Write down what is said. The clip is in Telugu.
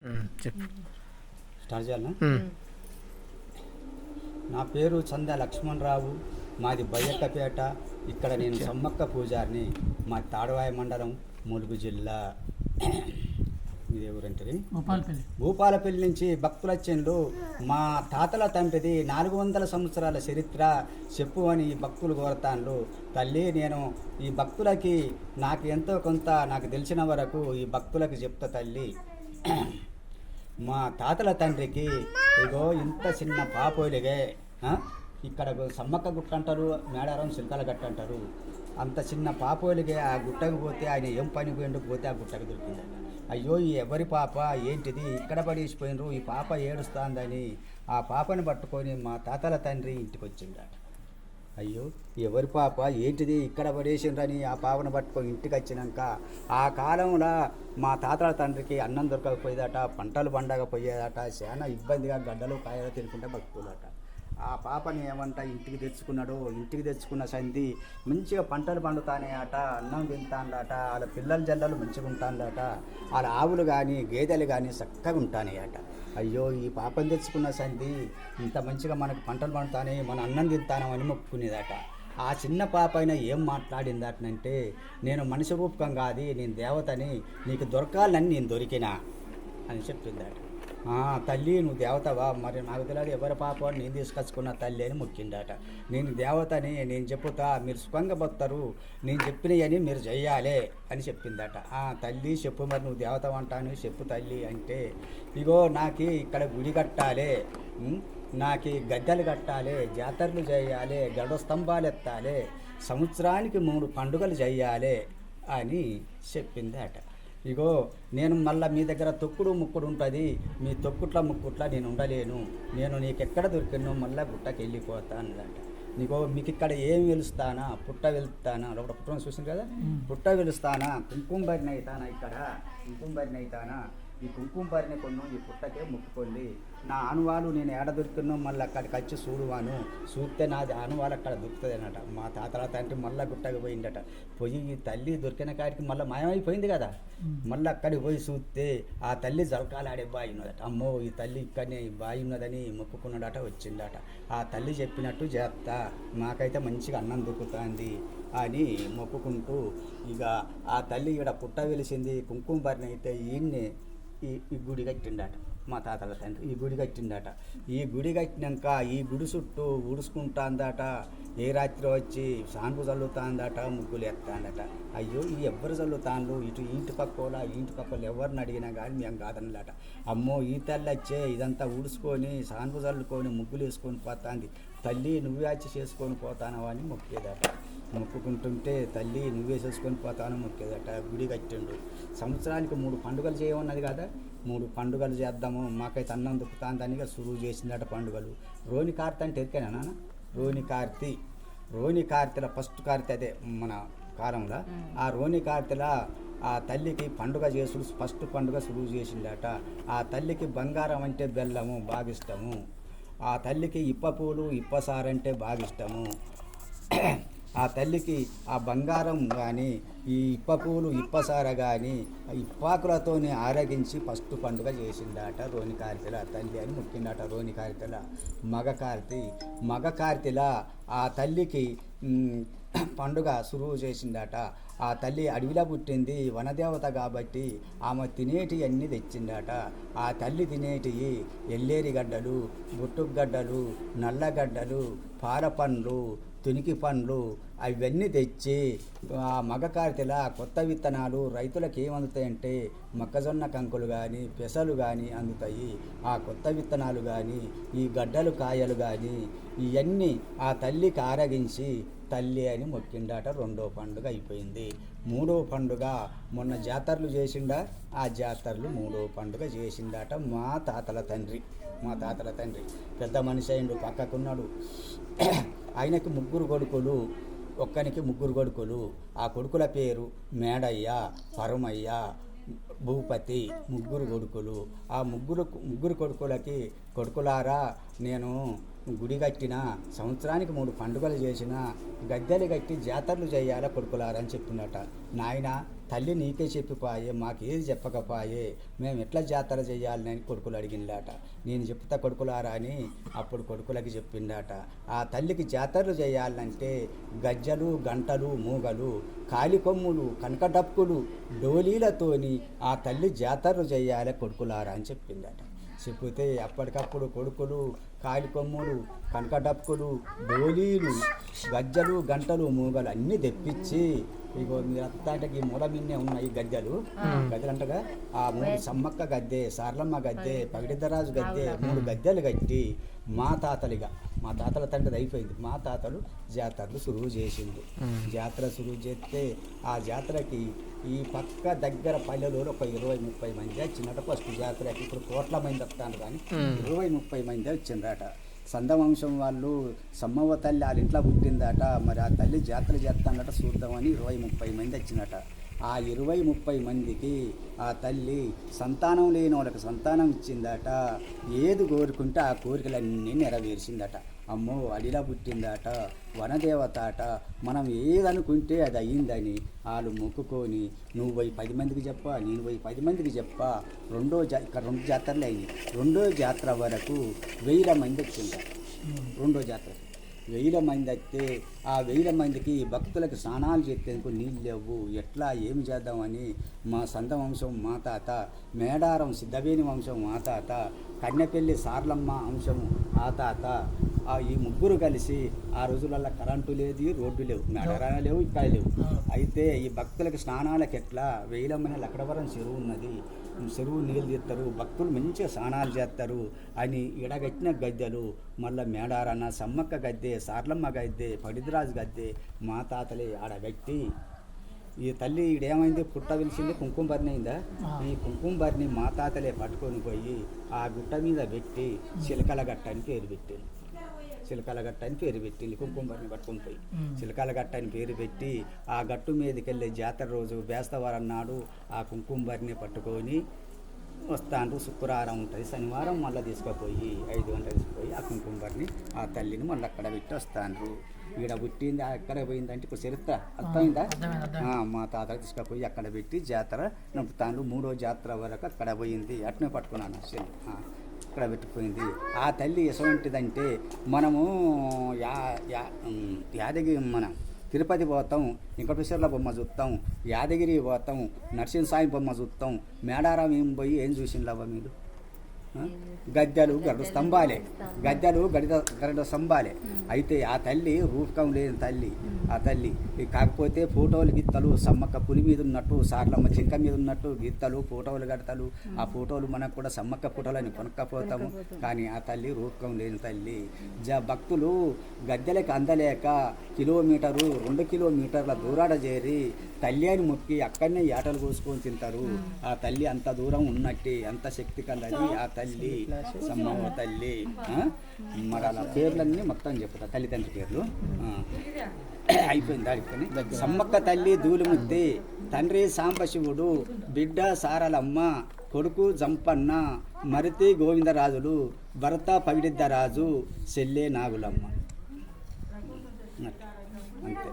చెప్పు. స్టార్ట్ చేయాలనా? నా పేరు చంద లక్ష్మణరావు, మాది బయ్యక్కపేట. ఇక్కడ నేను సమ్మక్క పూజారిని. మా తాడవాయి మండలం, ములుగు జిల్లా. ఇది ఎవరంటే భూపాలపల్లి నుంచి భక్తుల చెండు. మా తాతల తండ్రిది 400 సంవత్సరాల చరిత్ర చెప్పు అని భక్తులు కోరతాన్లు. తల్లి, నేను ఈ భక్తులకి నాకు ఎంతో కొంత నాకు తెలిసిన వరకు ఈ భక్తులకి చెప్తా తల్లి. మా తాతల తండ్రికి ఇగో ఇంత చిన్న పాపోలిగే, ఇక్కడ సమ్మక్క గుట్ట అంటారు, మేడారం సిల్కల గట్ట అంటారు. అంత చిన్న పాపోలిగే ఆ గుట్టకు పోతే ఆయన ఏం పని పోయిండు, పోతే ఆ గుట్టకు దొరికింది. అయ్యో ఈ ఎవరి పాప ఏంటిది ఇక్కడ పడేసిపోయినరు, ఈ పాప ఏడుస్తుందని ఆ పాపని పట్టుకొని మా తాతల తండ్రి ఇంటికి వచ్చిండట. అయ్యో ఎవరి పాప ఏంటిది ఇక్కడ పడేసిండ్రని ఆ పాపను పట్టుకొని ఇంటికి వచ్చినాక ఆ కాలంలో మా తాతల తండ్రికి అన్నం దొరకకపోయేదట, పంటలు పండకపోయేదట, చాలా ఇబ్బందిగా గడ్డలు కాయలు తినుకుంటే బతుకులట. ఆ పాపని ఏమంట ఇంటికి తెచ్చుకున్నాడు. ఇంటికి తెచ్చుకున్న సంధి మంచిగా పంటలు పండుతానే అట, అన్నం తింటానులట, వాళ్ళ పిల్లల జల్లలు మంచిగా ఉంటానులట, వాళ్ళ ఆవులు కానీ గేదెలు కానీ చక్కగా ఉంటానే అట. అయ్యో ఈ పాపని తెచ్చుకున్న సంధి ఇంత మంచిగా మనకు పంటలు పండుతానే, మన అన్నం తింటానని మొక్కుకునేదట. ఆ చిన్న పాప అయినా ఏం మాట్లాడిందటనంటే, నేను మనిషి రూపకం కాదు, నేను దేవతని, నీకు దొరకాలని నేను దొరికినా అని చెప్పిందట. తల్లి నువ్వు దేవతవా, మరి నాకు తెలియదు ఎవరి పాప నేను తీసుకొచ్చుకున్న తల్లి అని మొక్కిండట. నేను దేవతని, నేను చెప్పుతా, మీరు సుఖంగా బతారు, నేను చెప్పినవని మీరు చెయ్యాలి అని చెప్పిందట. తల్లి చెప్పు, మరి నువ్వు దేవత అంటాను చెప్పు తల్లి అంటే, ఇగో నాకు ఇక్కడ గుడి కట్టాలి, నాకు గద్దెలు కట్టాలి, జాతరలు చేయాలి, గడ స్తంభాలు ఎత్తాలి, సంవత్సరానికి 3 పండుగలు చేయాలి అని చెప్పిందట. ఇగో నేను మళ్ళీ మీ దగ్గర తొక్కుడు ముక్కుడు ఉంటుంది, మీ తొక్కుట్ల ముక్కుట్ల నేను ఉండలేను, నేను నీకు ఎక్కడ దొరికినో మళ్ళీ గుట్టకి వెళ్ళిపోతాను అంట. నీకో మీకు ఇక్కడ ఏం వెలుస్తానా, పుట్ట వెళ్తానా, లోపల పుట్టని చూసింది కదా, పుట్ట వెలుస్తానా, కుంకుమ భరిని అవుతానా, ఇక్కడ కుంకుమ భరిని అవుతానా, ఈ కుంకుమ భరిని కొన్ను ఈ పుట్టకే ముక్కుకోండి, నా ఆనువాలు నేను ఏడ దొరికినో మళ్ళీ అక్కడికి వచ్చి చూడువాను, చూస్తే నాది ఆనువాలు అక్కడ దొరుకుతుంది అన్నట. మా తాతల తండ్రి మళ్ళీ గుట్టకి పోయిందట. పోయి ఈ తల్లి దొరికిన కాడికి మళ్ళీ మాయమైపోయింది కదా, మళ్ళీ అక్కడికి పోయి చూస్తే ఆ తల్లి జలకాలాడే బాయి ఉన్నదట. అమ్మో ఈ తల్లి ఇక్కడనే బాయి ఉన్నదని మొక్కుకున్నాడట, వచ్చిందట. ఆ తల్లి చెప్పినట్టు చేస్తా, నాకైతే మంచిగా అన్నం దొరుకుతుంది అని మొక్కుకుంటూ ఇక ఆ తల్లి ఇక్కడ పుట్ట వెలిసింది. కుంకుమ భరిని అయితే ఈయన్ని ఈ గుడి కట్టిండట. మా తాతల తండ్రి ఈ గుడి కట్టిందట. ఈ గుడి కట్టినాక ఈ గుడి చుట్టూ ఊడుచుకుంటాందట, ఏ రాత్రి వచ్చి సాన్పు చల్లుతాందట, ముగ్గులు ఎత్తాందట. అయ్యో ఈ ఎవ్వరు చల్లుతాండ్రు, ఇటు ఇంటి పక్కోలా ఇంటి పక్కలు ఎవరిని అడిగినా కానీ మేము కాదనలట. అమ్మో ఈ తల్లి వచ్చే ఇదంతా ఊడుచుకొని సాన్పు చల్లుకొని ముగ్గులు వేసుకొని పోతాంది, తల్లి నువ్వే వచ్చి చేసుకొని పోతానవా అని మొక్కేదట. మొక్కుకుంటుంటే తల్లి నువ్వే చేసుకొని పోతాను మొక్కేదట. గుడి కట్టిండు. సంవత్సరానికి 3 పండుగలు చేయమన్నది కదా, 3 పండుగలు చేద్దాము, మాకైతే అన్నం దొక్కుతాందని సురువు చేసిందట పండుగలు. రోని కార్తె అంటే ఎరికేనా నాన్న? రోని కార్తెల ఫస్ట్ కార్తె అదే మన కాలంలో. ఆ రోని కార్తెల ఆ తల్లికి పండుగ చేసుడు ఫస్ట్ పండుగ సురువు చేసిందట. ఆ తల్లికి బంగారం అంటే బెల్లము బాగా ఇష్టము, ఆ తల్లికి ఇప్ప పూలు ఇప్పసారంటే బాగా ఇష్టము. ఆ తల్లికి ఆ బంగారం కానీ ఈ ఇప్ప పూలు ఇప్పసార కానీ ఇప్పాకులతోనే ఆరగించి ఫస్ట్ పండుగ చేసిందట రోని కార్తెల తల్లి అని మొక్కిందట. రోని కార్తెల మగ కార్తెల ఆ తల్లికి పండుగ సురువు చేసిందట. ఆ తల్లి అడవిలో పుట్టింది, వనదేవత కాబట్టి ఆమె తినేటి అన్నీ తెచ్చిందట. ఆ తల్లి తినేటివి ఎల్లేరి గడ్డలు, బుట్టుకు గడ్డలు, నల్లగడ్డలు, పాల పండ్లు, తునికి పండ్లు అవన్నీ తెచ్చి ఆ మగ కార్తెల కొత్త విత్తనాలు రైతులకు ఏం అందుతాయంటే మొక్కజొన్న కంకులు కానీ పెసలు కానీ అందుతాయి. ఆ కొత్త విత్తనాలు కానీ ఈ గడ్డలు కాయలు కానీ ఇవన్నీ ఆ తల్లికి ఆరగించి తల్లి అని మొక్కిండాట. 2వ పండుగ అయిపోయింది. 3వ పండుగ మొన్న జాతరలు చేసిండా, ఆ జాతరలు 3వ పండుగ చేసిండాట. మా తాతల తండ్రి పెద్ద మనిషి అయిండు, పక్కకున్నాడు. ఆయనకి 3 కొడుకులు, ఒక్కనికి 3 కొడుకులు. ఆ కొడుకుల పేరు మేడయ్య, పరమయ్య, భూపతి. 3 కొడుకులు. ఆ ముగ్గురు కొడుకులకి, కొడుకులారా నేను గుడి కట్టిన, సంవత్సరానికి 3 పండుగలు చేసిన, గద్దెలు కట్టి జాతరలు చేయాలా కొడుకులారా అని చెప్పిందట. నాయన తల్లి నీకే చెప్పిపోయే, మాకేది చెప్పకపోయే, మేము ఎట్లా జాతర చేయాలని కొడుకులు అడిగిండాట. నేను చెప్తా కొడుకులారా అని అప్పుడు కొడుకులకి చెప్పిండాట. ఆ తల్లికి జాతరలు చేయాలంటే గజ్జలు, గంటలు, మూగలు, కాలికొమ్ములు, కనకడప్పులు, డోలీలతోని ఆ తల్లి జాతరలు చేయాలి కొడుకులారా అని చెప్పిందట. చెప్తే అప్పటికప్పుడు కొడుకులు కాలికొమ్ములు, కనకడప్పులు, డోలీలు, గజ్జలు, గంటలు, మూగలు అన్నీ తెప్పించి, ఇగో మీరు అత్తాంటకి మూల మిన్నే ఉన్నాయి గద్దెలు అంటగా ఆ 3 సమ్మక్క గద్దె, సార్లమ్మ గద్దె, పగిడిద్దరాజు గద్దె, 3 గద్దెలు కట్టి మా తాతల తండ్రి అయిపోయింది. మా తాతలు జాతరలు సురువు చేసిండు. జాతర సురువు చేస్తే ఆ జాతరకి ఈ పక్క దగ్గర పల్లెలో ఒక 20-30 మంది వచ్చిందట. ఫస్ట్ జాతరకి ఇప్పుడు కోట్ల మంది వస్తాను కానీ 20-30 మంది వచ్చిందట. సందవంశం వాళ్ళు సమ్మవ్వ తల్లి వాళ్ళ ఇంట్లో పుట్టిందట. మరి ఆ తల్లి జాతర చేస్తానట చూద్దామని 20-30 మంది వచ్చిందట. ఆ 20-30 మందికి ఆ తల్లి సంతానం లేని వాళ్ళకి సంతానం ఇచ్చిందట. ఏది కోరుకుంటే ఆ కోరికలన్నీ నెరవేర్చిందట. అమ్మో అడిలా పుట్టిందట, వనదేవత అట, మనం ఏదనుకుంటే అది అయ్యిందని వాళ్ళు మొక్కుకొని నువ్వు పోయి 10 మందికి చెప్పా, నేను పోయి 10 మందికి చెప్పా. రెండు జాతరలు అయినాయి. రెండో జాతర వరకు 1000 మంది వచ్చిందట. రెండో జాతర 1000 మంది వస్తే ఆ 1000 మందికి భక్తులకు స్నానాలు చేసేందుకు నీళ్ళు లేవు. ఎట్లా ఏమి చేద్దామని మా సంత వంశం మా తాత, మేడారం సిద్ధవేణి వంశం మా తాత, కన్నెపల్లి సార్లమ్మ వంశం ఆ తాత, ఈ ముగ్గురు కలిసి ఆ రోజులలో కరెంటు లేదు, రోడ్డు లేవు, మేడారాన లేవు, ఇక్కడ లేవు. అయితే ఈ భక్తులకు స్నానాలకు ఎట్లా 1000 మంది లక్కడవరం చెరువు ఉన్నది, చెరువు నీళ్ళు తీస్తారు, భక్తులు మంచిగా స్నానాలు చేస్తారు అని ఎడగట్టిన గద్దెలు మళ్ళీ మేడారన్న, సమ్మక్క గద్దె, సార్లమ్మ గద్దె, పడిదిరాజు గద్దె మా తాతలే ఆడగట్టి ఈ తల్లి ఈడేమైంది పుట్ట పిలిచింది కుంకుమ భరణి అయిందా. ఈ కుంకుమ భరణి మా తాతలే పట్టుకొని పోయి ఆ గుట్ట మీద పెట్టి చిలకల గట్ట అని పేరు పెట్టింది. చిలకల గట్ట అని పేరు పెట్టింది. కుంకుమ భరణి పట్టుకొని పోయి చిలకల గట్ట అని పేరు పెట్టి ఆ గట్టు మీదకి వెళ్ళే జాతర రోజు బేస్తవారం నాడు ఆ కుంకుమ భరణి పట్టుకొని వస్తాను. శుక్రవారం ఉంటుంది, శనివారం మళ్ళీ తీసుకుపోయి 5 గంటలు తీసుకుపోయి ఆ కుంకుమ భరణి ఆ తల్లిని మళ్ళీ అక్కడ పెట్టి వస్తాను. ఈడ పుట్టింది అక్కడ పోయిందంటే ఇప్పుడు చరిత్ర అర్థమైందా. మా తాత తీసుకుపోయి అక్కడ పెట్టి జాతర నడుపుతాను. 3వ జాతర వరకు అక్కడ పోయింది. అట్నే పట్టుకున్నాను అక్కడ పెట్టిపోయింది. ఆ తల్లి ఎటువంటిదంటే మనము యాదగిరి మనం తిరుపతి పోతాం, వెంకటేశ్వర్ల బొమ్మ చూస్తాం, యాదగిరి పోతాం, నరసింహస్వామి బొమ్మ చూస్తాం, మేడారం ఏం పోయి ఏం చూసిండ్లవ్వ మీరు? గద్దెలు గరుడ స్తంభాలే, గద్దెలు గరుడ స్తంభాలే. అయితే ఆ తల్లి రూపకం లేని తల్లి ఆ తల్లి. కాకపోతే ఫోటోలు గీతలు సమ్మక్క పులి మీద ఉన్నట్టు, సార్లమ్మ జింక మీద ఉన్నట్టు గీతలు ఫోటోలు కడతలు. ఆ ఫోటోలు మనకు కూడా సమ్మక్క ఫోటోలని కొనుక్కపోతాము. కానీ ఆ తల్లి రూపకం లేని తల్లి. భక్తులు గద్దెలకు అందలేక 1-2 కిలోమీటర్ల దూరాడ చేరి తల్లి అని మొక్కి అక్కడనే ఏటలు కోసుకొని తింటారు. ఆ తల్లి అంత దూరం ఉన్నట్టే, అంత శక్తి కలది ఆ తల్లి, సమ్మవ్వ తల్లి. మరి అలా పేర్లన్నీ మొత్తం చెప్తా, తల్లిదండ్రి పేర్లు అయిపోయింది. దాడిపోయి సమ్మక్క తల్లి ధూళిముద్ది, తండ్రి సాంబశివుడు, బిడ్డ సారలమ్మ, కొడుకు జంపన్న, మరితి గోవిందరాజులు, భర్త పగిడిద్దరాజు, చెల్లె నాగులమ్మ. అంతే.